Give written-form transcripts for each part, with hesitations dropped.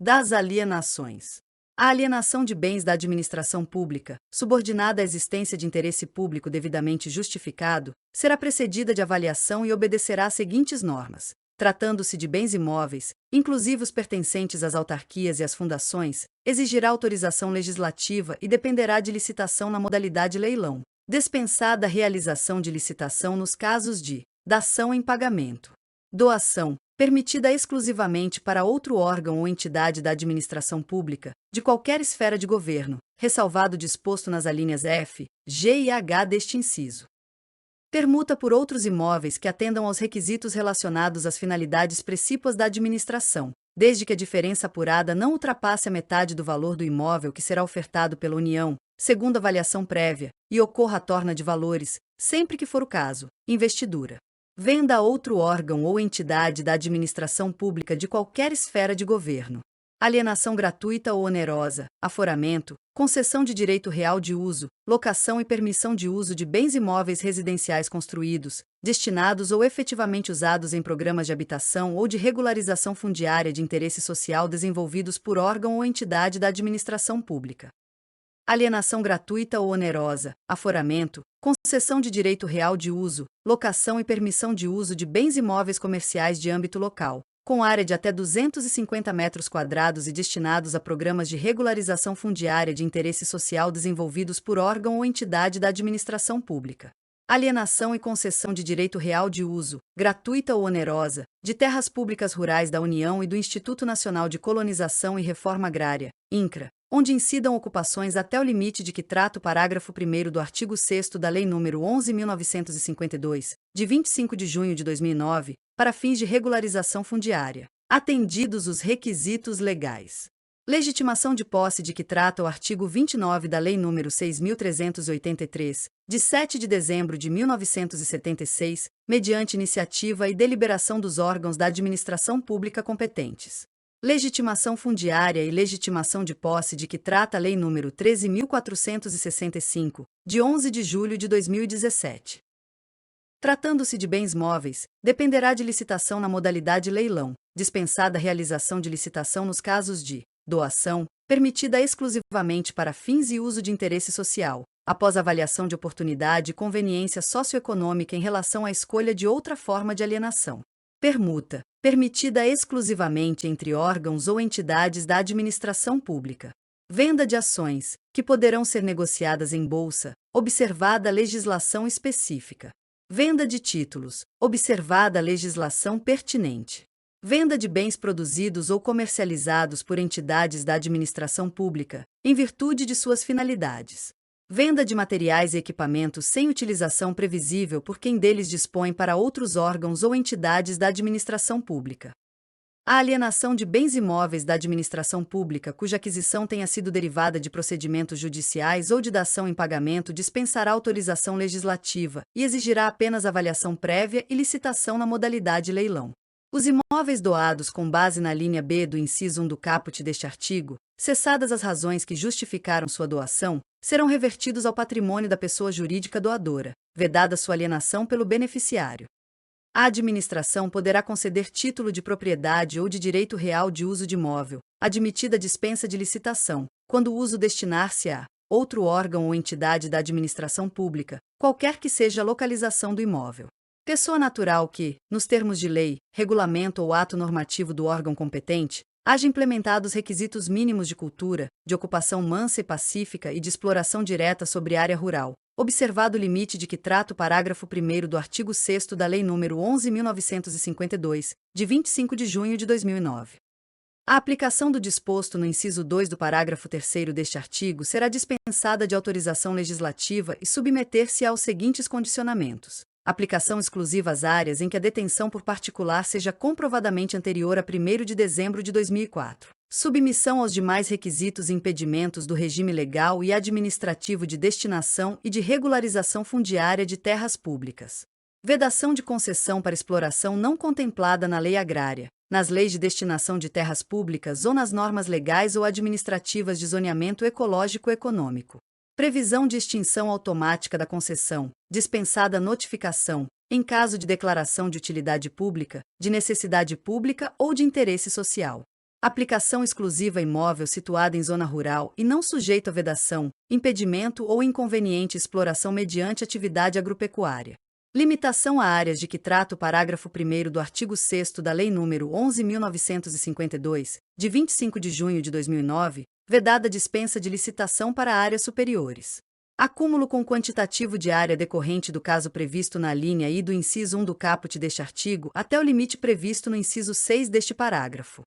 Das alienações. A alienação de bens da administração pública, subordinada à existência de interesse público devidamente justificado, será precedida de avaliação e obedecerá às seguintes normas. Tratando-se de bens imóveis, inclusive os pertencentes às autarquias e às fundações, exigirá autorização legislativa e dependerá de licitação na modalidade leilão. Dispensada a realização de licitação nos casos de dação em pagamento. Doação, permitida exclusivamente para outro órgão ou entidade da administração pública, de qualquer esfera de governo, ressalvado o disposto nas alíneas F, G e H deste inciso. Permuta por outros imóveis que atendam aos requisitos relacionados às finalidades precípuas da administração, desde que a diferença apurada não ultrapasse a metade do valor do imóvel que será ofertado pela União, segundo avaliação prévia, e ocorra a torna de valores, sempre que for o caso, investidura. Venda a outro órgão ou entidade da administração pública de qualquer esfera de governo. Alienação gratuita ou onerosa, aforamento, concessão de direito real de uso, locação e permissão de uso de bens imóveis residenciais construídos, destinados ou efetivamente usados em programas de habitação ou de regularização fundiária de interesse social desenvolvidos por órgão ou entidade da administração pública. Alienação gratuita ou onerosa, aforamento, concessão de direito real de uso, locação e permissão de uso de bens imóveis comerciais de âmbito local, com área de até 250 metros quadrados e destinados a programas de regularização fundiária de interesse social desenvolvidos por órgão ou entidade da administração pública. Alienação e concessão de direito real de uso, gratuita ou onerosa, de terras públicas rurais da União e do Instituto Nacional de Colonização e Reforma Agrária, INCRA, onde incidam ocupações até o limite de que trata o parágrafo 1º do artigo 6º da Lei nº 11.952, de 25 de junho de 2009, para fins de regularização fundiária, atendidos os requisitos legais. Legitimação de posse de que trata o artigo 29 da Lei nº 6.383, de 7 de dezembro de 1976, mediante iniciativa e deliberação dos órgãos da administração pública competentes. Legitimação fundiária e legitimação de posse de que trata a Lei nº 13.465, de 11 de julho de 2017. Tratando-se de bens móveis, dependerá de licitação na modalidade leilão, dispensada a realização de licitação nos casos de doação, permitida exclusivamente para fins e uso de interesse social, após avaliação de oportunidade e conveniência socioeconômica em relação à escolha de outra forma de alienação. Permuta, permitida exclusivamente entre órgãos ou entidades da administração pública. Venda de ações, que poderão ser negociadas em bolsa, observada a legislação específica. Venda de títulos, observada a legislação pertinente. Venda de bens produzidos ou comercializados por entidades da administração pública, em virtude de suas finalidades. Venda de materiais e equipamentos sem utilização previsível por quem deles dispõe para outros órgãos ou entidades da administração pública. A alienação de bens imóveis da administração pública cuja aquisição tenha sido derivada de procedimentos judiciais ou de dação em pagamento dispensará autorização legislativa e exigirá apenas avaliação prévia e licitação na modalidade leilão. Os imóveis doados com base na linha B do inciso 1 do caput deste artigo, cessadas as razões que justificaram sua doação, serão revertidos ao patrimônio da pessoa jurídica doadora, vedada sua alienação pelo beneficiário. A administração poderá conceder título de propriedade ou de direito real de uso de imóvel, admitida a dispensa de licitação, quando o uso destinar-se a outro órgão ou entidade da administração pública, qualquer que seja a localização do imóvel. Pessoa natural que, nos termos de lei, regulamento ou ato normativo do órgão competente, haja implementado os requisitos mínimos de cultura, de ocupação mansa e pacífica e de exploração direta sobre área rural, observado o limite de que trata o parágrafo 1º do artigo 6º da Lei nº 11.952, de 25 de junho de 2009. A aplicação do disposto no inciso 2 do parágrafo 3º deste artigo será dispensada de autorização legislativa e submeter-se aos seguintes condicionamentos. Aplicação exclusiva às áreas em que a detenção por particular seja comprovadamente anterior a 1º de dezembro de 2004. Submissão aos demais requisitos e impedimentos do regime legal e administrativo de destinação e de regularização fundiária de terras públicas. Vedação de concessão para exploração não contemplada na lei agrária, nas leis de destinação de terras públicas ou nas normas legais ou administrativas de zoneamento ecológico-econômico. Previsão de extinção automática da concessão, dispensada a notificação, em caso de declaração de utilidade pública, de necessidade pública ou de interesse social. Aplicação exclusiva imóvel situado em zona rural e não sujeito a vedação, impedimento ou inconveniente exploração mediante atividade agropecuária. Limitação a áreas de que trata o parágrafo 1º do artigo 6º da Lei nº 11.952, de 25 de junho de 2009, vedada dispensa de licitação para áreas superiores. Acúmulo com quantitativo de área decorrente do caso previsto na linha I do inciso 1 do caput deste artigo até o limite previsto no inciso 6 deste parágrafo.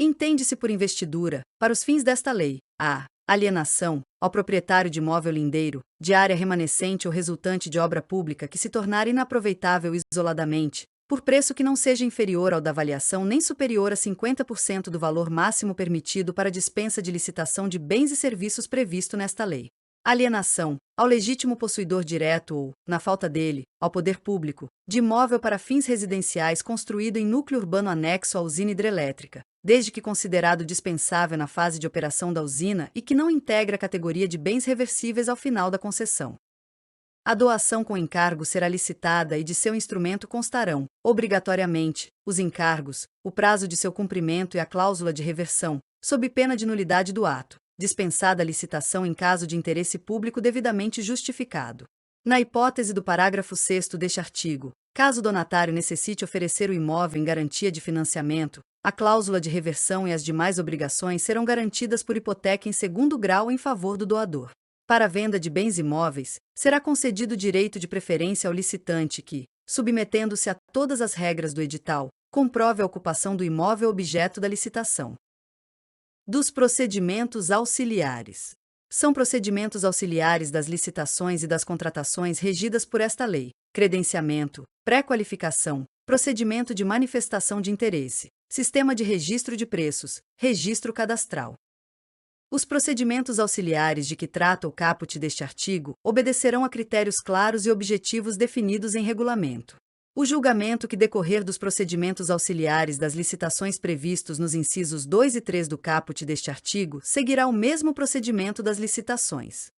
Entende-se por investidura, para os fins desta lei, a alienação, ao proprietário de imóvel lindeiro, de área remanescente ou resultante de obra pública que se tornar inaproveitável isoladamente, por preço que não seja inferior ao da avaliação nem superior a 50% do valor máximo permitido para dispensa de licitação de bens e serviços previsto nesta lei. Alienação, ao legítimo possuidor direto ou, na falta dele, ao poder público, de imóvel para fins residenciais construído em núcleo urbano anexo à usina hidrelétrica, desde que considerado dispensável na fase de operação da usina e que não integra a categoria de bens reversíveis ao final da concessão. A doação com encargo será licitada e de seu instrumento constarão, obrigatoriamente, os encargos, o prazo de seu cumprimento e a cláusula de reversão, sob pena de nulidade do ato, dispensada a licitação em caso de interesse público devidamente justificado. Na hipótese do parágrafo 6º deste artigo, caso o donatário necessite oferecer o imóvel em garantia de financiamento, a cláusula de reversão e as demais obrigações serão garantidas por hipoteca em segundo grau em favor do doador. Para a venda de bens imóveis, será concedido direito de preferência ao licitante que, submetendo-se a todas as regras do edital, comprove a ocupação do imóvel objeto da licitação. Dos procedimentos auxiliares. São procedimentos auxiliares das licitações e das contratações regidas por esta lei: credenciamento, pré-qualificação, procedimento de manifestação de interesse, sistema de registro de preços, registro cadastral. Os procedimentos auxiliares de que trata o caput deste artigo obedecerão a critérios claros e objetivos definidos em regulamento. O julgamento que decorrer dos procedimentos auxiliares das licitações previstos nos incisos 2 e 3 do caput deste artigo seguirá o mesmo procedimento das licitações.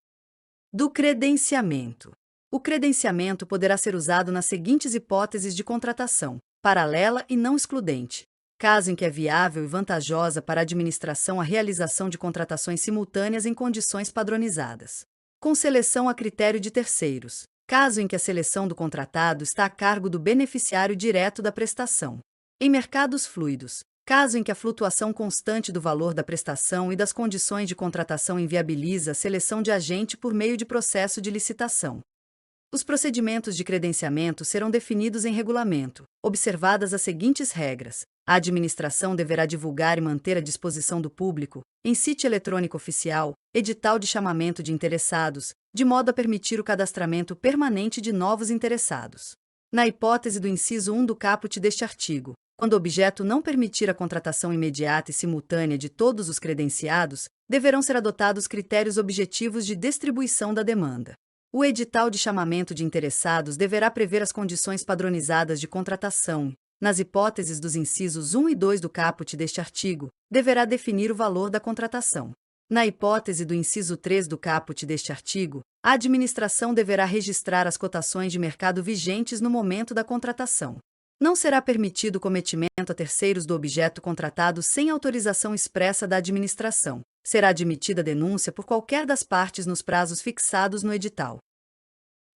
Do credenciamento. O credenciamento poderá ser usado nas seguintes hipóteses de contratação: paralela e não excludente. Caso em que é viável e vantajosa para a administração a realização de contratações simultâneas em condições padronizadas. Com seleção a critério de terceiros. Caso em que a seleção do contratado está a cargo do beneficiário direto da prestação. Em mercados fluidos, caso em que a flutuação constante do valor da prestação e das condições de contratação inviabiliza a seleção de agente por meio de processo de licitação. Os procedimentos de credenciamento serão definidos em regulamento, observadas as seguintes regras. A administração deverá divulgar e manter à disposição do público, em sítio eletrônico oficial, edital de chamamento de interessados, de modo a permitir o cadastramento permanente de novos interessados. Na hipótese do inciso 1 do caput deste artigo, quando o objeto não permitir a contratação imediata e simultânea de todos os credenciados, deverão ser adotados critérios objetivos de distribuição da demanda. O edital de chamamento de interessados deverá prever as condições padronizadas de contratação. Nas hipóteses dos incisos 1 e 2 do caput deste artigo, deverá definir o valor da contratação. Na hipótese do inciso 3 do caput deste artigo, a administração deverá registrar as cotações de mercado vigentes no momento da contratação. Não será permitido o cometimento a terceiros do objeto contratado sem autorização expressa da administração. Será admitida denúncia por qualquer das partes nos prazos fixados no edital.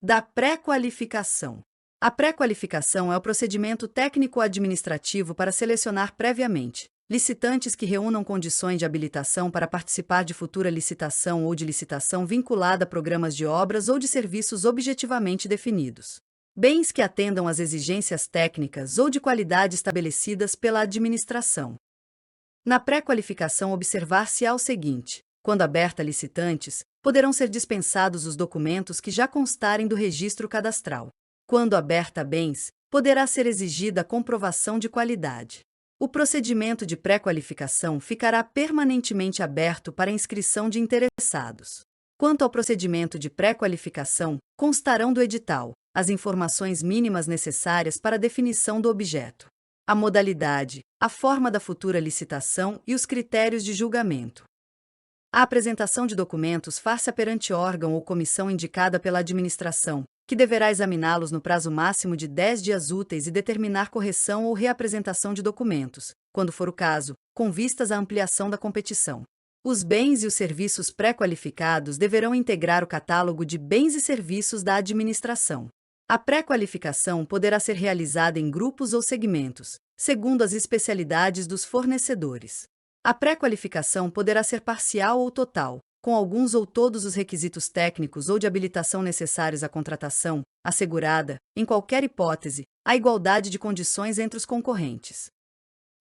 Da pré-qualificação. A pré-qualificação é o procedimento técnico-administrativo para selecionar previamente licitantes que reúnam condições de habilitação para participar de futura licitação ou de licitação vinculada a programas de obras ou de serviços objetivamente definidos. Bens que atendam às exigências técnicas ou de qualidade estabelecidas pela administração. Na pré-qualificação observar-se-á o seguinte: quando aberta a licitantes, poderão ser dispensados os documentos que já constarem do registro cadastral. Quando aberta a bens, poderá ser exigida a comprovação de qualidade. O procedimento de pré-qualificação ficará permanentemente aberto para inscrição de interessados. Quanto ao procedimento de pré-qualificação, constarão do edital as informações mínimas necessárias para a definição do objeto, a modalidade, a forma da futura licitação e os critérios de julgamento. A apresentação de documentos far-se perante órgão ou comissão indicada pela administração, que deverá examiná-los no prazo máximo de 10 dias úteis e determinar correção ou reapresentação de documentos, quando for o caso, com vistas à ampliação da competição. Os bens e os serviços pré-qualificados deverão integrar o catálogo de bens e serviços da administração. A pré-qualificação poderá ser realizada em grupos ou segmentos, segundo as especialidades dos fornecedores. A pré-qualificação poderá ser parcial ou total, com alguns ou todos os requisitos técnicos ou de habilitação necessários à contratação, assegurada, em qualquer hipótese, a igualdade de condições entre os concorrentes.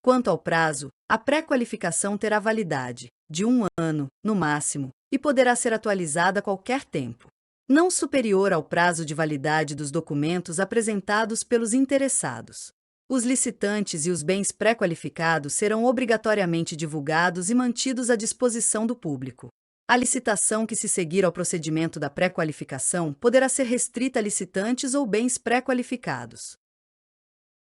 Quanto ao prazo, a pré-qualificação terá validade de 1 ano, no máximo, e poderá ser atualizada a qualquer tempo, não superior ao prazo de validade dos documentos apresentados pelos interessados. Os licitantes e os bens pré-qualificados serão obrigatoriamente divulgados e mantidos à disposição do público. A licitação que se seguir ao procedimento da pré-qualificação poderá ser restrita a licitantes ou bens pré-qualificados.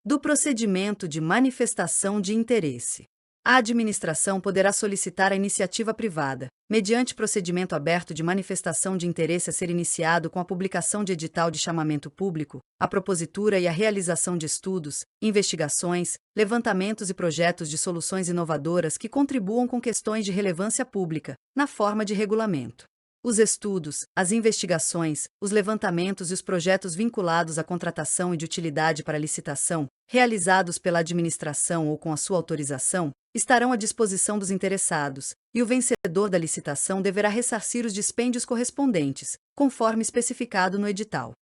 Do procedimento de manifestação de interesse. A administração poderá solicitar a iniciativa privada, mediante procedimento aberto de manifestação de interesse a ser iniciado com a publicação de edital de chamamento público, a propositura e a realização de estudos, investigações, levantamentos e projetos de soluções inovadoras que contribuam com questões de relevância pública, na forma de regulamento. Os estudos, as investigações, os levantamentos e os projetos vinculados à contratação e de utilidade para licitação, realizados pela administração ou com a sua autorização, estarão à disposição dos interessados, e o vencedor da licitação deverá ressarcir os dispêndios correspondentes, conforme especificado no edital.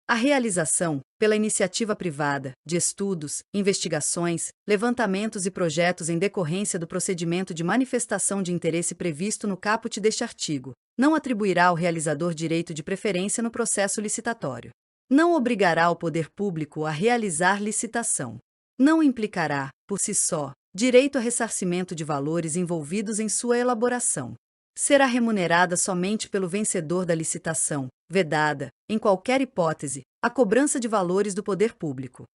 A realização, pela iniciativa privada, de estudos, investigações, levantamentos e projetos em decorrência do procedimento de manifestação de interesse previsto no caput deste artigo, não atribuirá ao realizador direito de preferência no processo licitatório. Não obrigará o poder público a realizar licitação. Não implicará, por si só, direito a ressarcimento de valores envolvidos em sua elaboração. Será remunerada somente pelo vencedor da licitação, vedada, em qualquer hipótese, a cobrança de valores do poder público.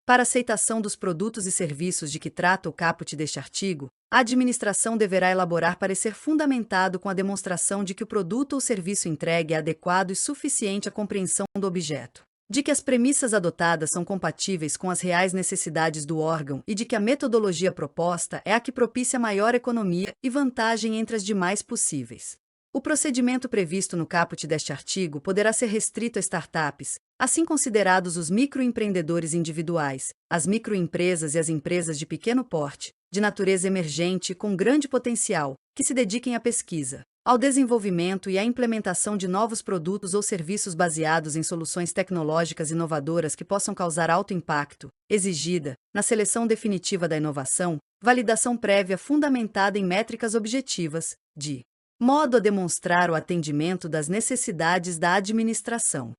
Para aceitação dos produtos e serviços de que trata o caput deste artigo, a administração deverá elaborar parecer fundamentado com a demonstração de que o produto ou serviço entregue é adequado e suficiente à compreensão do objeto, de que as premissas adotadas são compatíveis com as reais necessidades do órgão e de que a metodologia proposta é a que propicia maior economia e vantagem entre as demais possíveis. O procedimento previsto no caput deste artigo poderá ser restrito a startups, assim considerados os microempreendedores individuais, as microempresas e as empresas de pequeno porte, de natureza emergente e com grande potencial, que se dediquem à pesquisa, ao desenvolvimento e à implementação de novos produtos ou serviços baseados em soluções tecnológicas inovadoras que possam causar alto impacto, exigida, na seleção definitiva da inovação, validação prévia fundamentada em métricas objetivas, de modo a demonstrar o atendimento das necessidades da administração.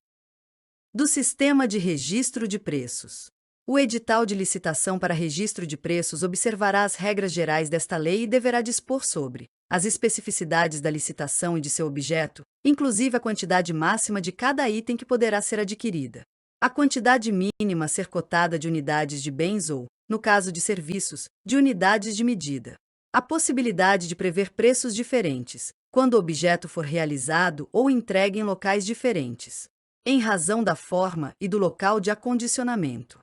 Do Sistema de Registro de Preços. O edital de licitação para registro de preços observará as regras gerais desta lei e deverá dispor sobre as especificidades da licitação e de seu objeto, inclusive a quantidade máxima de cada item que poderá ser adquirida, a quantidade mínima a ser cotada de unidades de bens ou, no caso de serviços, de unidades de medida, a possibilidade de prever preços diferentes, quando o objeto for realizado ou entregue em locais diferentes, em razão da forma e do local de acondicionamento.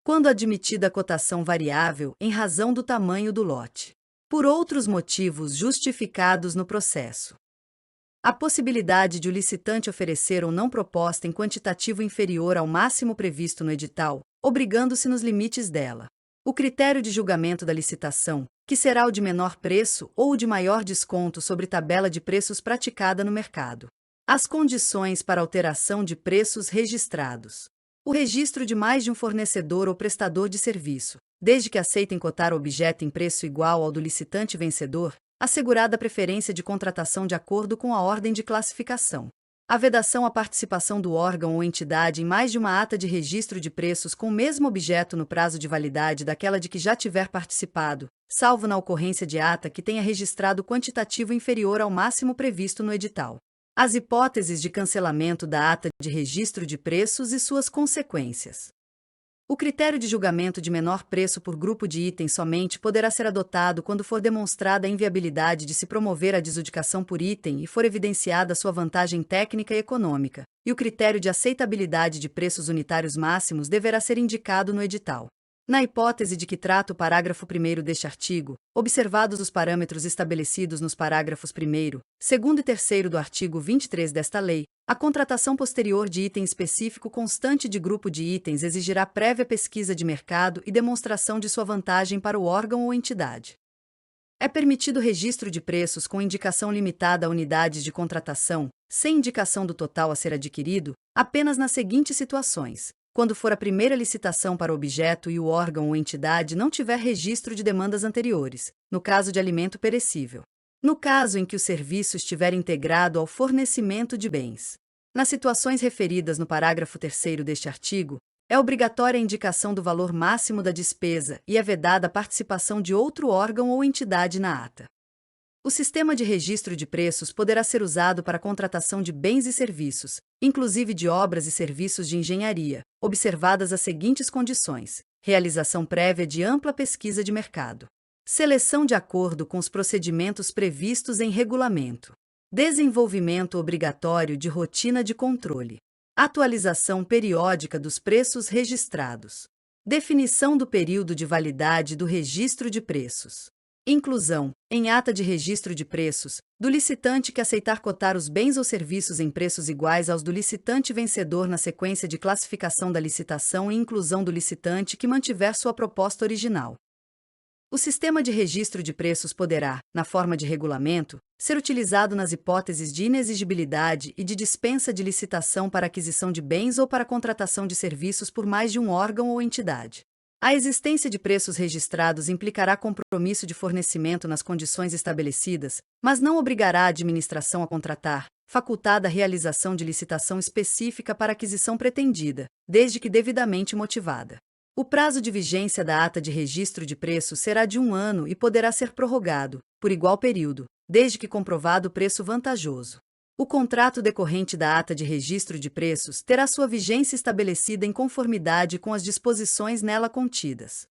Quando admitida a cotação variável em razão do tamanho do lote, por outros motivos justificados no processo. A possibilidade de o licitante oferecer ou não proposta em quantitativo inferior ao máximo previsto no edital, obrigando-se nos limites dela. O critério de julgamento da licitação, que será o de menor preço ou o de maior desconto sobre tabela de preços praticada no mercado. As condições para alteração de preços registrados. O registro de mais de um fornecedor ou prestador de serviço, desde que aceitem cotar o objeto em preço igual ao do licitante vencedor, assegurada a preferência de contratação de acordo com a ordem de classificação. A vedação à participação do órgão ou entidade em mais de uma ata de registro de preços com o mesmo objeto no prazo de validade daquela de que já tiver participado, salvo na ocorrência de ata que tenha registrado quantitativo inferior ao máximo previsto no edital. As hipóteses de cancelamento da ata de registro de preços e suas consequências. O critério de julgamento de menor preço por grupo de itens somente poderá ser adotado quando for demonstrada a inviabilidade de se promover a desadjudicação por item e for evidenciada sua vantagem técnica e econômica, e o critério de aceitabilidade de preços unitários máximos deverá ser indicado no edital. Na hipótese de que trata o parágrafo 1º deste artigo, observados os parâmetros estabelecidos nos parágrafos 1º, 2º e 3º do artigo 23 desta lei, a contratação posterior de item específico constante de grupo de itens exigirá prévia pesquisa de mercado e demonstração de sua vantagem para o órgão ou entidade. É permitido registro de preços com indicação limitada a unidades de contratação, sem indicação do total a ser adquirido, apenas nas seguintes situações: quando for a primeira licitação para o objeto e o órgão ou entidade não tiver registro de demandas anteriores, no caso de alimento perecível. No caso em que o serviço estiver integrado ao fornecimento de bens. Nas situações referidas no parágrafo 3º deste artigo, é obrigatória a indicação do valor máximo da despesa e é vedada a participação de outro órgão ou entidade na ata. O sistema de registro de preços poderá ser usado para a contratação de bens e serviços, inclusive de obras e serviços de engenharia, observadas as seguintes condições: realização prévia de ampla pesquisa de mercado, seleção de acordo com os procedimentos previstos em regulamento, desenvolvimento obrigatório de rotina de controle, atualização periódica dos preços registrados, definição do período de validade do registro de preços. Inclusão, em ata de registro de preços, do licitante que aceitar cotar os bens ou serviços em preços iguais aos do licitante vencedor na sequência de classificação da licitação e inclusão do licitante que mantiver sua proposta original. O sistema de registro de preços poderá, na forma de regulamento, ser utilizado nas hipóteses de inexigibilidade e de dispensa de licitação para aquisição de bens ou para contratação de serviços por mais de um órgão ou entidade. A existência de preços registrados implicará compromisso de fornecimento nas condições estabelecidas, mas não obrigará a administração a contratar, facultada a realização de licitação específica para a aquisição pretendida, desde que devidamente motivada. O prazo de vigência da ata de registro de preços será de 1 ano e poderá ser prorrogado, por igual período, desde que comprovado o preço vantajoso. O contrato decorrente da ata de registro de preços terá sua vigência estabelecida em conformidade com as disposições nela contidas.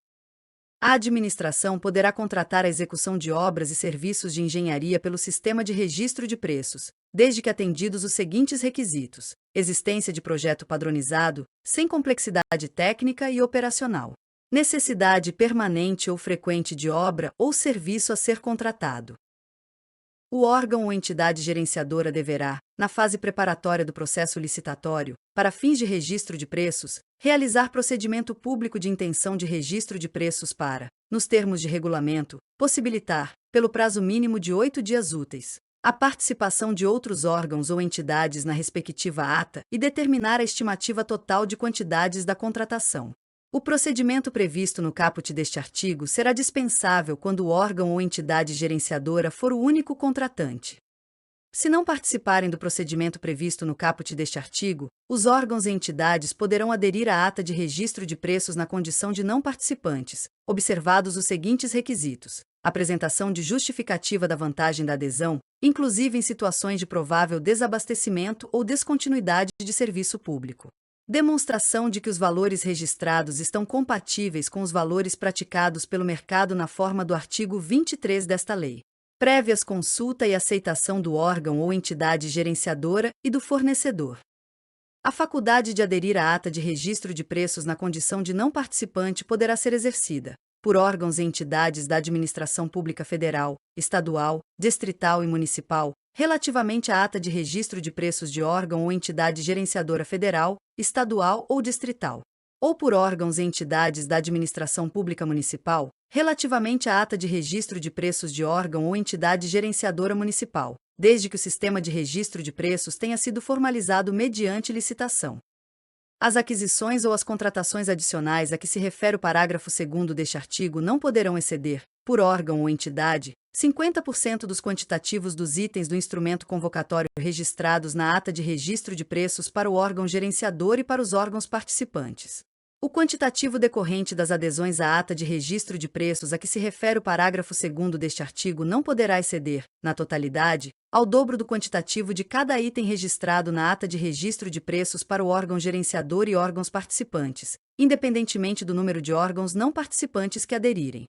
A administração poderá contratar a execução de obras e serviços de engenharia pelo sistema de registro de preços, desde que atendidos os seguintes requisitos: existência de projeto padronizado, sem complexidade técnica e operacional, necessidade permanente ou frequente de obra ou serviço a ser contratado. O órgão ou entidade gerenciadora deverá, na fase preparatória do processo licitatório, para fins de registro de preços, realizar procedimento público de intenção de registro de preços para, nos termos de regulamento, possibilitar, pelo prazo mínimo de 8 dias úteis, a participação de outros órgãos ou entidades na respectiva ata e determinar a estimativa total de quantidades da contratação. O procedimento previsto no caput deste artigo será dispensável quando o órgão ou entidade gerenciadora for o único contratante. Se não participarem do procedimento previsto no caput deste artigo, os órgãos e entidades poderão aderir à ata de registro de preços na condição de não participantes, observados os seguintes requisitos: apresentação de justificativa da vantagem da adesão, inclusive em situações de provável desabastecimento ou descontinuidade de serviço público. Demonstração de que os valores registrados estão compatíveis com os valores praticados pelo mercado na forma do artigo 23 desta lei. Prévias consulta e aceitação do órgão ou entidade gerenciadora e do fornecedor. A faculdade de aderir à ata de registro de preços na condição de não participante poderá ser exercida por órgãos e entidades da administração pública federal, estadual, distrital e municipal, relativamente à ata de registro de preços de órgão ou entidade gerenciadora federal, estadual ou distrital, ou por órgãos e entidades da administração pública municipal, relativamente à ata de registro de preços de órgão ou entidade gerenciadora municipal, desde que o sistema de registro de preços tenha sido formalizado mediante licitação. As aquisições ou as contratações adicionais a que se refere o parágrafo 2º deste artigo não poderão exceder, por órgão ou entidade, 50% dos quantitativos dos itens do instrumento convocatório registrados na ata de registro de preços para o órgão gerenciador e para os órgãos participantes. O quantitativo decorrente das adesões à ata de registro de preços a que se refere o parágrafo 2º deste artigo não poderá exceder, na totalidade, ao dobro do quantitativo de cada item registrado na ata de registro de preços para o órgão gerenciador e órgãos participantes, independentemente do número de órgãos não participantes que aderirem.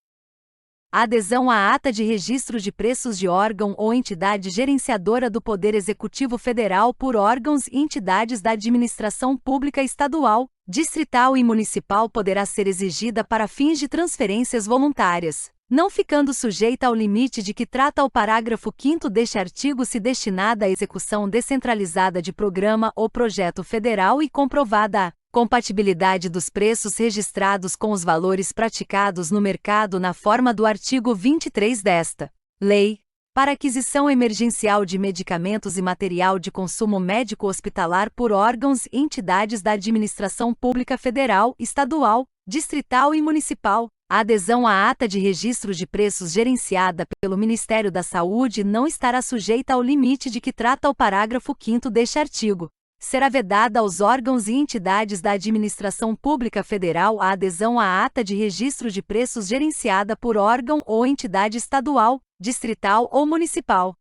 A adesão à ata de registro de preços de órgão ou entidade gerenciadora do Poder Executivo Federal por órgãos e entidades da administração pública estadual, distrital e municipal poderá ser exigida para fins de transferências voluntárias, não ficando sujeita ao limite de que trata o parágrafo 5º deste artigo se destinada à execução descentralizada de programa ou projeto federal e comprovada a compatibilidade dos preços registrados com os valores praticados no mercado na forma do artigo 23 desta Lei, para aquisição emergencial de medicamentos e material de consumo médico-hospitalar por órgãos e entidades da administração pública federal, estadual, distrital e municipal. A adesão à ata de registro de preços gerenciada pelo Ministério da Saúde não estará sujeita ao limite de que trata o parágrafo 5º deste artigo. Será vedada aos órgãos e entidades da administração pública federal a adesão à ata de registro de preços gerenciada por órgão ou entidade estadual, distrital ou municipal.